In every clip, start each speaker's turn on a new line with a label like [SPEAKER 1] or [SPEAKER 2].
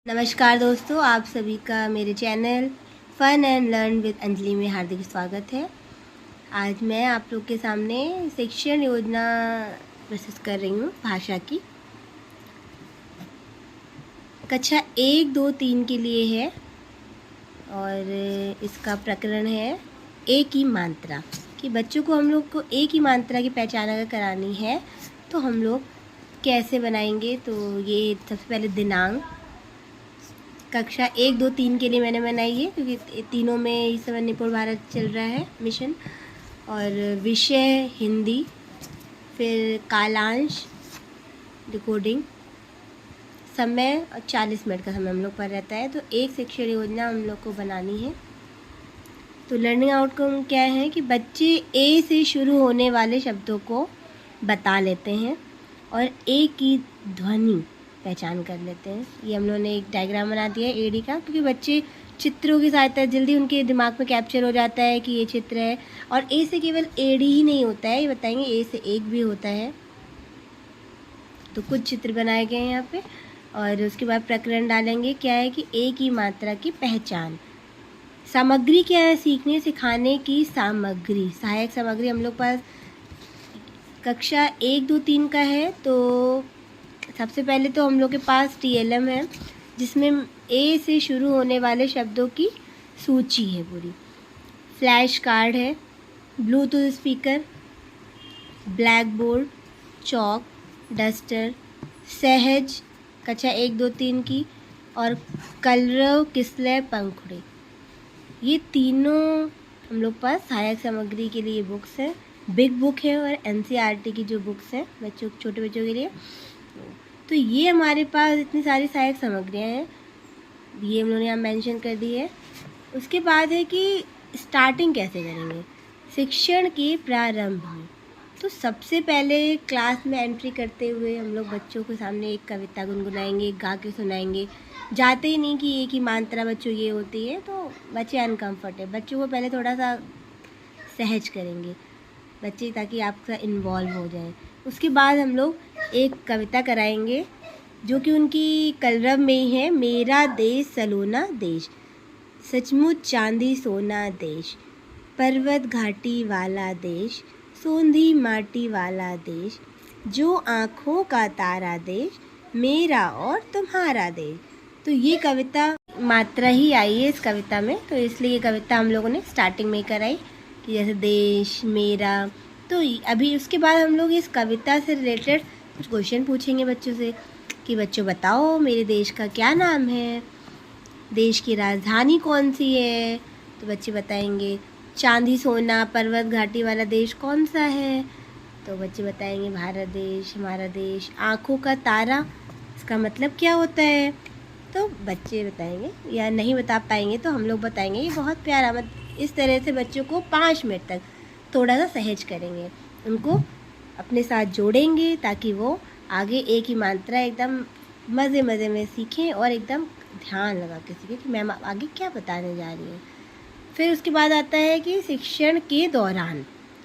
[SPEAKER 1] नमस्कार दोस्तों, आप सभी का मेरे channel fun and learn with Anjali में हार्दिक स्वागत है। आज मैं आप लोग के सामने शिक्षण योजना प्रस्तुत कर रही हूँ भाषा की। कक्षा 1, 2, 3 के लिए है और इसका प्रकरण है ए की मात्रा। कि बच्चों को हम लोग को ए की मात्रा की पहचान अगर करानी है तो हम लोग कैसे बनाएंगे। तो ये सबसे पहले दिनांक कक्षा 1, 2, 3 के लिए मैंने बनाई है क्योंकि तीनों में इस समय निपुण भारत चल रहा है मिशन। और विषय हिंदी, फिर कालांश डिकोडिंग, समय और 40 मिनट का समय हम लोग पर रहता है। तो एक शिक्षण योजना हम लोग को बनानी है। तो लर्निंग आउटकम क्या है कि बच्चे ए से शुरू होने वाले शब्दों को बता लेते हैं और ए की ध्वनि पहचान कर लेते हैं। ये हम लोगों ने एक डायग्राम बना दिया है एडी का, क्योंकि बच्चे चित्रों की सहायता जल्दी उनके दिमाग में कैप्चर हो जाता है कि ये चित्र है। और ए से केवल एडी ही नहीं होता है, ये बताएंगे ए से एक भी होता है। तो कुछ चित्र बनाए गए हैं यहाँ पे। और उसके बाद प्रकरण डालेंगे क्या है कि ए की मात्रा की पहचान। सामग्री क्या है, सीखने सिखाने की सामग्री, सहायक सामग्री हम लोग पास कक्षा 1, 2, 3 का है। तो सबसे पहले तो हम लोग के पास TLM है जिसमें ए से शुरू होने वाले शब्दों की सूची है पूरी। फ्लैश कार्ड है, Bluetooth speaker, black board, chalk, duster, सहज कक्षा 1, 2, 3 की, और कलरव, किसलय, पंखुड़ी। ये तीनों हम लोग पास सहायक सामग्री के लिए बुक्स हैं। बिग बुक है और NCERT की जो बुक्स हैं बच्चों, छोटे बच्चों के लिए। तो ये हमारे पास इतनी सारी सहायक सामग्रियाँ हैं, ये हम लोगों ने यहाँ मेंशन कर दी है। उसके बाद है कि स्टार्टिंग कैसे करेंगे शिक्षण के प्रारंभ में। तो सबसे पहले क्लास में एंट्री करते हुए हम लोग बच्चों के सामने एक कविता गुनगुनाएंगे, गा के सुनाएंगे। जाते ही नहीं कि एक ही मात्रा बच्चों ये होती है, तो बच्चे अनकम्फर्टेबल, बच्चों को पहले थोड़ा सा सहज करेंगे बच्चे, ताकि आपका इन्वॉल्व हो जाए। उसके बाद हम लोग एक कविता कराएंगे जो कि उनकी कलरव में ही है। मेरा देश सलोना देश, सचमुच चांदी सोना देश, पर्वत घाटी वाला देश, सोंधी माटी वाला देश, जो आँखों का तारा देश, मेरा और तुम्हारा देश। तो ये कविता मात्रा ही आई है इस कविता में, तो इसलिए ये कविता हम लोगों ने स्टार्टिंग में ही कराई कि जैसे देश, मेरा। तो अभी उसके बाद हम लोग इस कविता से रिलेटेड कुछ क्वेश्चन पूछेंगे बच्चों से कि बच्चों बताओ मेरे देश का क्या नाम है, देश की राजधानी कौन सी है। तो बच्चे बताएंगे चांदी सोना पर्वत घाटी वाला देश कौन सा है। तो बच्चे बताएंगे भारत देश, हमारा देश। आँखों का तारा, इसका मतलब क्या होता है। तो बच्चे बताएंगे, या नहीं बता पाएंगे तो हम लोग बताएंगे। ये बहुत प्यारा, मत इस तरह से बच्चों को 5 मिनट तक थोड़ा सा सहज करेंगे, उनको अपने साथ जोड़ेंगे ताकि वो आगे एक ही मात्रा एकदम मज़े मज़े में सीखें और एकदम ध्यान लगा के सीखें कि मैम आगे क्या बताने जा रही हैं। फिर उसके बाद आता है कि शिक्षण के दौरान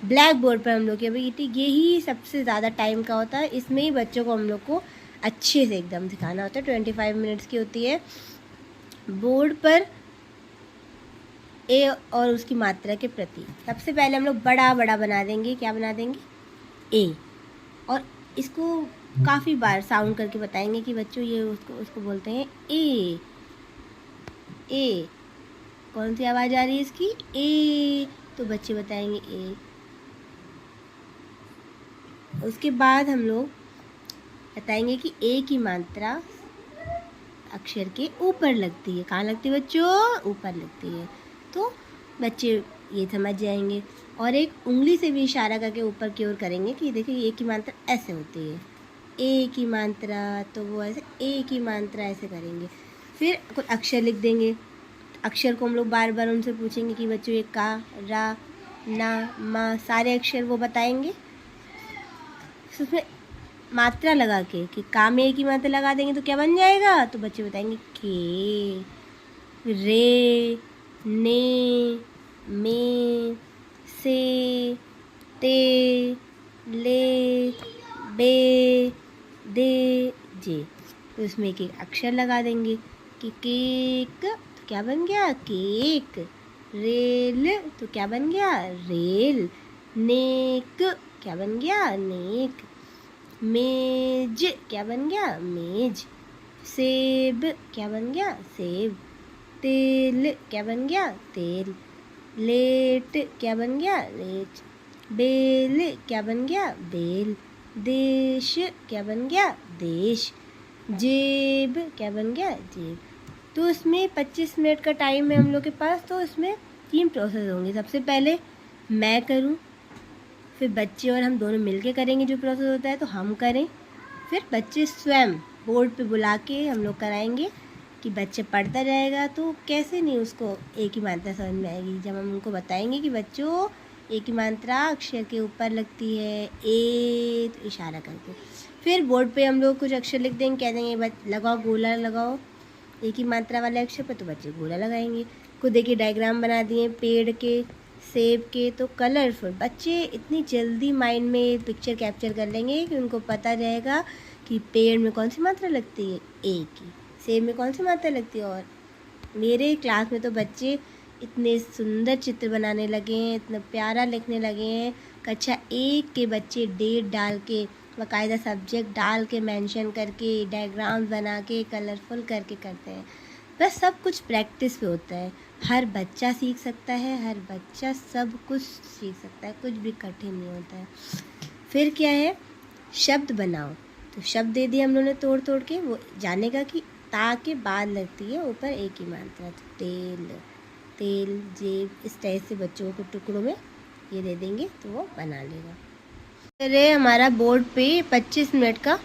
[SPEAKER 1] ब्लैक बोर्ड पर हम लोग के भाई यही सबसे ज़्यादा टाइम का होता है, इसमें ही बच्चों को हम लोग को अच्छे से एकदम सिखाना होता है। 25 मिनट्स की होती है। बोर्ड पर ए और उसकी मात्रा के प्रति सबसे पहले हम लोग बड़ा बड़ा बना देंगे। क्या बना देंगे, ए। और इसको काफ़ी बार साउंड करके बताएंगे कि बच्चों ये उसको बोलते हैं ए। ए कौन सी आवाज़ आ रही है इसकी, ए। तो बच्चे बताएंगे ए। उसके बाद हम लोग बताएंगे कि ए की मात्रा अक्षर के ऊपर लगती है। कहाँ लगती है बच्चों, ऊपर लगती है। तो बच्चे ये समझ जाएंगे। और एक उंगली से भी इशारा करके ऊपर की ओर करेंगे कि देखिए ए की मात्रा ऐसे होती है, ए की मात्रा। तो वो ऐसे ए की मात्रा ऐसे करेंगे। फिर कुछ अक्षर लिख देंगे। अक्षर को हम लोग बार बार उनसे पूछेंगे कि बच्चों ये का, रा, ना, मा, सारे अक्षर वो बताएंगे। उसमें मात्रा लगा के कि का में एक ही मात्रा लगा देंगे तो क्या बन जाएगा। तो बच्चे बताएंगे के, रे, ने, में, से, ते, ले, बे, दे, जे। तो इसमें एक एक अक्षर लगा देंगे। केक तो क्या बन गया केक। रेल तो क्या बन गया रेल। नेक क्या बन गया नेक। मेज क्या बन गया मेज। सेब क्या बन गया सेब। तेल क्या बन गया तेल। लेट क्या बन गया लेट। बेल क्या बन गया बेल। देश क्या बन गया देश। जेब क्या बन गया जेब। तो इसमें 25 मिनट का टाइम है हम लोग के पास। तो इसमें 3 प्रोसेस होंगे। सबसे पहले मैं करूं, फिर बच्चे और हम दोनों मिलके करेंगे जो प्रोसेस होता है, तो हम करें, फिर बच्चे स्वयं बोर्ड पे बुला के हम लोग कराएंगे कि बच्चे पढ़ता जाएगा तो कैसे नहीं उसको एक ही मात्रा समझ में आएगी। जब हम उनको बताएंगे कि बच्चों एक ही मात्रा अक्षर के ऊपर लगती है ए, तो इशारा करके फिर बोर्ड पे हम लोग कुछ अक्षर लिख देंगे, कह देंगे लगाओ गोला लगाओ एक ही मात्रा वाले अक्षर पर, तो बच्चे गोला लगाएंगे। खुद देखिए डायग्राम बना दिए पेड़ के सेब के, तो कलरफुल। बच्चे इतनी जल्दी माइंड में पिक्चर कैप्चर कर लेंगे कि उनको पता रहेगा कि पेड़ में कौन सी मात्रा लगती है ए की, सेब में कौन सी मात्रा लगती है। और मेरे क्लास में तो बच्चे इतने सुंदर चित्र बनाने लगे हैं, इतना प्यारा लिखने लगे हैं। कक्षा 1 के बच्चे डेट डाल के, बाकायदा सब्जेक्ट डाल के, मेंशन करके, डायग्राम्स बना के, कलरफुल करके करते हैं। बस सब कुछ प्रैक्टिस पे होता है। हर बच्चा सीख सकता है, हर बच्चा सब कुछ सीख सकता है, कुछ भी कठिन नहीं होता है। फिर क्या है, शब्द बनाओ। तो शब्द दे दिए हम लोगों ने तोड़ तोड़ के, वो जानेगा कि ता के बाद लगती है ऊपर एक ही मात्रा। तो तेल तेल जेब, इस टाइप से बच्चों को टुकड़ों में ये दे देंगे तो वो बना लेगा। अरे हमारा बोर्ड पे 25 मिनट का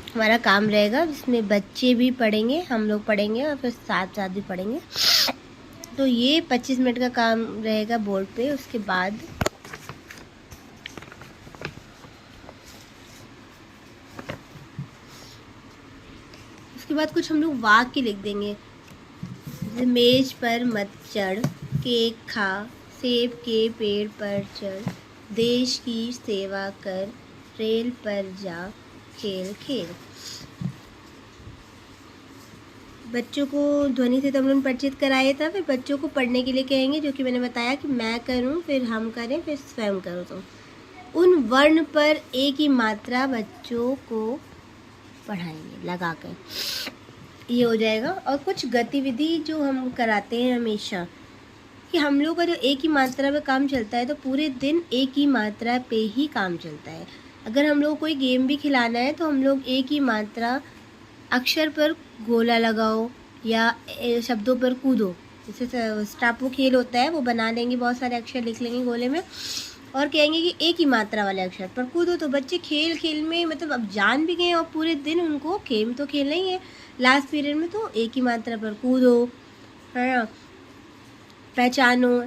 [SPEAKER 1] हमारा काम रहेगा, जिसमें बच्चे भी पढ़ेंगे, हम लोग पढ़ेंगे और फिर साथ साथ भी पढ़ेंगे। तो ये 25 मिनट का काम रहेगा बोर्ड पे। उसके बाद कुछ हम लोग वाक्य लिख देंगे। मेज पर मत चढ़, केक खा, सेब के पेड़ पर चढ़, देश की सेवा कर, रेल पर जा, खेल खेल। बच्चों को ध्वनि से तो हम लोग परिचित कराया था, फिर बच्चों को पढ़ने के लिए कहेंगे, जो कि मैंने बताया कि मैं करूं, फिर हम करें, फिर स्वयं करो। तो उन वर्ण पर एक ही मात्रा बच्चों को पढ़ाएंगे लगाकर, ये हो जाएगा। और कुछ गतिविधि जो हम कराते हैं हमेशा, कि हम लोग का जो एक ही मात्रा पे काम चलता है, तो पूरे दिन एक ही मात्रा पे ही काम चलता है। अगर हम लोग कोई गेम भी खिलाना है तो हम लोग एक ही मात्रा अक्षर पर गोला लगाओ या शब्दों पर कूदो। जैसे स्टापू खेल होता है, वो बना लेंगे, बहुत सारे अक्षर लिख लेंगे गोले में और कहेंगे कि एक ही मात्रा वाले अक्षर पर कूदो। तो बच्चे खेल खेल में मतलब अब जान भी गए और पूरे दिन उनको गेम तो खेलना ही है। लास्ट पीरियड में तो एक ही मात्रा पर कूदो, है ना। पहचानो,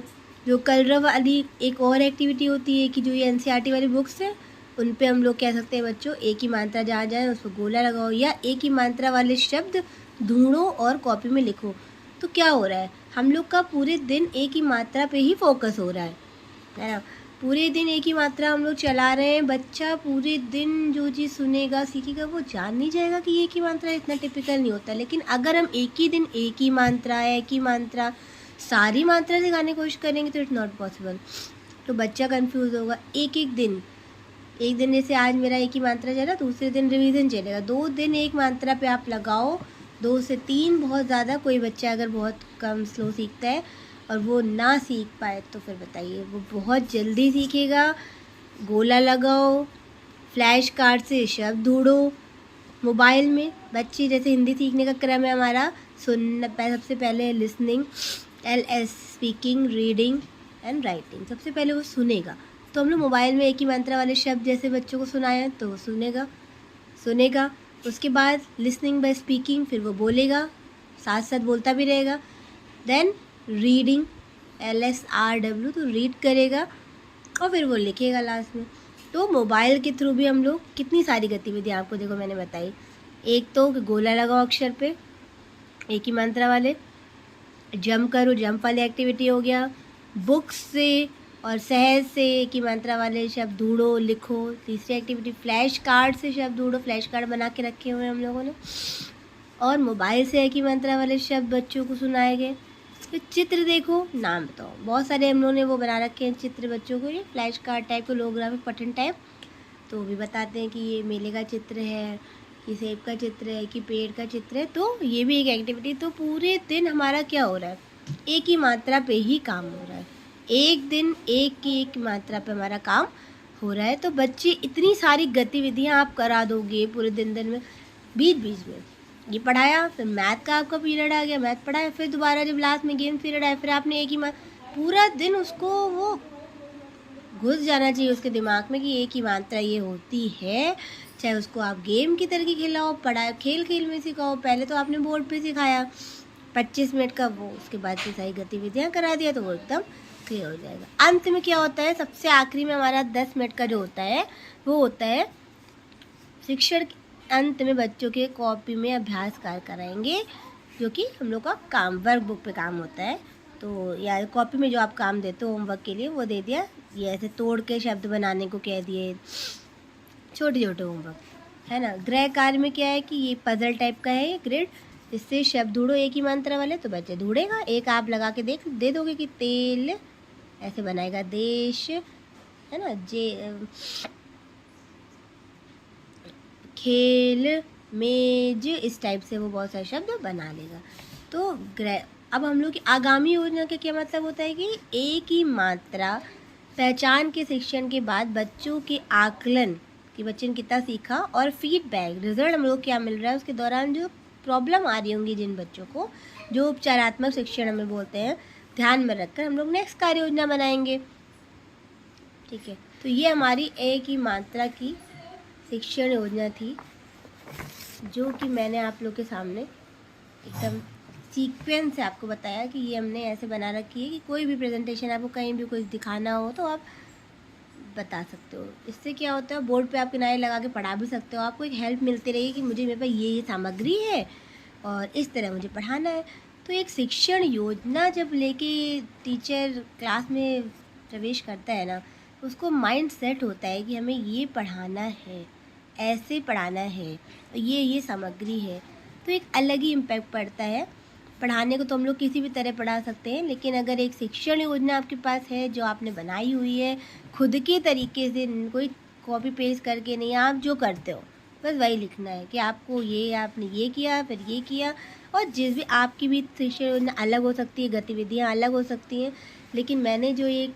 [SPEAKER 1] जो कलरव वाली एक और एक्टिविटी होती है कि जो ये एनसीईआरटी वाली बुक्स है, उन पे हम लोग कह सकते हैं बच्चों एक ही मात्रा जहाँ जाए उस पर गोला लगाओ, या एक ही मात्रा वाले शब्द ढूंढो और कॉपी में लिखो। तो क्या हो रहा है, हम लोग का पूरे दिन एक ही मात्रा पे ही फोकस हो रहा है ना। पूरे दिन एक ही मात्रा हम लोग चला रहे हैं। बच्चा पूरे दिन जो चीज़ सुनेगा सीखेगा वो जान नहीं जाएगा कि एक ही मात्रा इतना टिपिकल नहीं होता। लेकिन अगर हम एक ही दिन एक ही मात्रा सारी मात्रा सिखाने की कोशिश करेंगे तो इट्स नॉट पॉसिबल। तो बच्चा कंफ्यूज होगा। एक दिन जैसे आज मेरा एक ही मात्रा चला, दूसरे दिन रिवीजन चलेगा। 2 दिन एक मात्रा पे आप लगाओ, 2 से 3 बहुत ज़्यादा। कोई बच्चा अगर बहुत कम स्लो सीखता है और वो ना सीख पाए तो फिर बताइए, वो बहुत जल्दी सीखेगा। गोला लगाओ, फ्लैश कार्ड से शब्द ढूंढो। मोबाइल में बच्चे जैसे हिंदी सीखने का क्रम है हमारा, सुनना सबसे पहले listening, LS speaking, reading and writing. सबसे पहले वो सुनेगा, तो हम लोग मोबाइल में एक ही मात्रा वाले शब्द जैसे बच्चों को सुनाए तो वो सुनेगा। उसके बाद लिसनिंग बाय स्पीकिंग, फिर वो बोलेगा, साथ साथ बोलता भी रहेगा। देन रीडिंग, LSRW, तो रीड करेगा और फिर वो लिखेगा लास्ट में। तो मोबाइल के थ्रू भी हम लोग कितनी सारी गतिविधियाँ आपको देखो मैंने बताई। एक तो गोला लगाओ अक्षर पे एक ही मात्रा वाले, जंप करो, जंप वाली एक्टिविटी हो गया। बुक्स से और सहज से एक ही मात्रा वाले शब्द ढूंढो, लिखो। तीसरी एक्टिविटी फ्लैश कार्ड से शब्द ढूंढो, फ्लैश कार्ड बना के रखे हुए हैं हम लोगों ने। और मोबाइल से एक ही मात्रा वाले शब्द बच्चों को सुनाए गए। फिर चित्र देखो, नाम बताओ। बहुत सारे हम लोगों ने वो बना रखे हैं चित्र बच्चों को, ये फ्लैश कार्ड टाइप के, लोग्राफिक पठन टाइप। तो भी बताते हैं कि ये मेले का चित्र है, ये सेब का चित्र है, कि पेड़ का चित्र है। तो ये भी एक एक्टिविटी। तो पूरे दिन हमारा क्या हो रहा है, एक ही मात्रा पे ही काम हो रहा है। एक दिन एक मात्रा पे हमारा काम हो रहा है। तो बच्चे इतनी सारी गतिविधियाँ आप करा दोगे पूरे दिन में, बीच में ये पढ़ाया, फिर मैथ का आपका पीरियड आ गया, मैथ पढ़ाया, फिर दोबारा जब लास्ट में गेम पीरियड आया, फिर आपने एक ही पूरा दिन उसको वो घुस जाना चाहिए उसके दिमाग में कि एक ही मात्रा ये होती है। चाहे उसको आप गेम की तरह खिलाओ, पढ़ाओ, खेल में सिखाओ। पहले तो आपने बोर्ड पे सिखाया 25 मिनट का, वो उसके बाद की सारी गतिविधियाँ करा दिया, तो वो एकदम क्लियर हो जाएगा। अंत में क्या होता है, सबसे आखिरी में हमारा 10 मिनट का जो होता है वो होता है शिक्षण। अंत में बच्चों के कॉपी में अभ्यास कार्य कराएंगे, जो कि हम लोग का काम वर्क बुक पे काम होता है। तो या कॉपी में जो आप काम देते हो होमवर्क के लिए, वो दे दिया। ये ऐसे तोड़ के शब्द बनाने को कह दिए, छोटे होमवर्क है ना। गृह कार्य में क्या है कि ये पजल टाइप का है, ये ग्रिड, इससे शब्द ढूंढो एक ही मात्रा वाले। तो बच्चे ढूंढेगा, एक आप लगा के दे दोगे कि तेल, ऐसे बनाएगा देश, है ना, खेल, मेज, इस टाइप से वो बहुत सारे शब्द बना लेगा। तो अब हम लोग की आगामी योजना का क्या मतलब होता है कि एक ही मात्रा पहचान के शिक्षण के बाद बच्चों के आकलन कि बच्चे ने कितना सीखा, और फीडबैक रिजल्ट हम लोग क्या मिल रहा है उसके दौरान जो प्रॉब्लम आ रही होंगी जिन बच्चों को, जो उपचारात्मक शिक्षण हमें बोलते हैं, ध्यान में रखकर हम लोग नेक्स्ट कार्य योजना बनाएंगे। ठीक है, तो ये हमारी एक ही मात्रा की शिक्षण योजना थी, जो कि मैंने आप लोग के सामने एकदम सीक्वेंस से आपको बताया कि ये हमने ऐसे बना रखी है कि कोई भी प्रेजेंटेशन आपको कहीं भी कुछ दिखाना हो तो आप बता सकते हो। इससे क्या होता है, बोर्ड पे आप किनारे लगा के पढ़ा भी सकते हो, आपको एक हेल्प मिलती रहेगी कि मुझे मेरे पास ये सामग्री है और इस तरह मुझे पढ़ाना है। तो एक शिक्षण योजना जब लेके टीचर क्लास में प्रवेश करता है ना, उसको माइंड सेट होता है कि हमें ये पढ़ाना है, ऐसे पढ़ाना है, ये सामग्री है। तो एक अलग ही इम्पैक्ट पड़ता है। पढ़ाने को तो हम लोग किसी भी तरह पढ़ा सकते हैं, लेकिन अगर एक शिक्षण योजना आपके पास है जो आपने बनाई हुई है खुद के तरीके से, कोई कॉपी पेस्ट करके नहीं, आप जो करते हो बस वही लिखना है कि आपको ये, आपने ये किया, फिर ये किया। और जिस भी आपकी भी शिक्षण योजना अलग हो सकती है, गतिविधियाँ अलग हो सकती हैं, लेकिन मैंने जो एक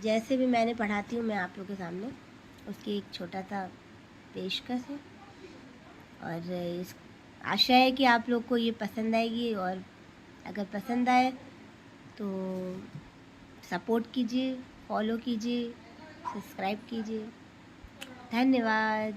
[SPEAKER 1] जैसे भी मैंने पढ़ाती हूँ मैं आप लोगों के सामने, उसकी एक छोटा सा पेशकश है। और इस आशा है कि आप लोग को ये पसंद आएगी, और अगर पसंद आए तो सपोर्ट कीजिए, फॉलो कीजिए, सब्सक्राइब कीजिए। धन्यवाद।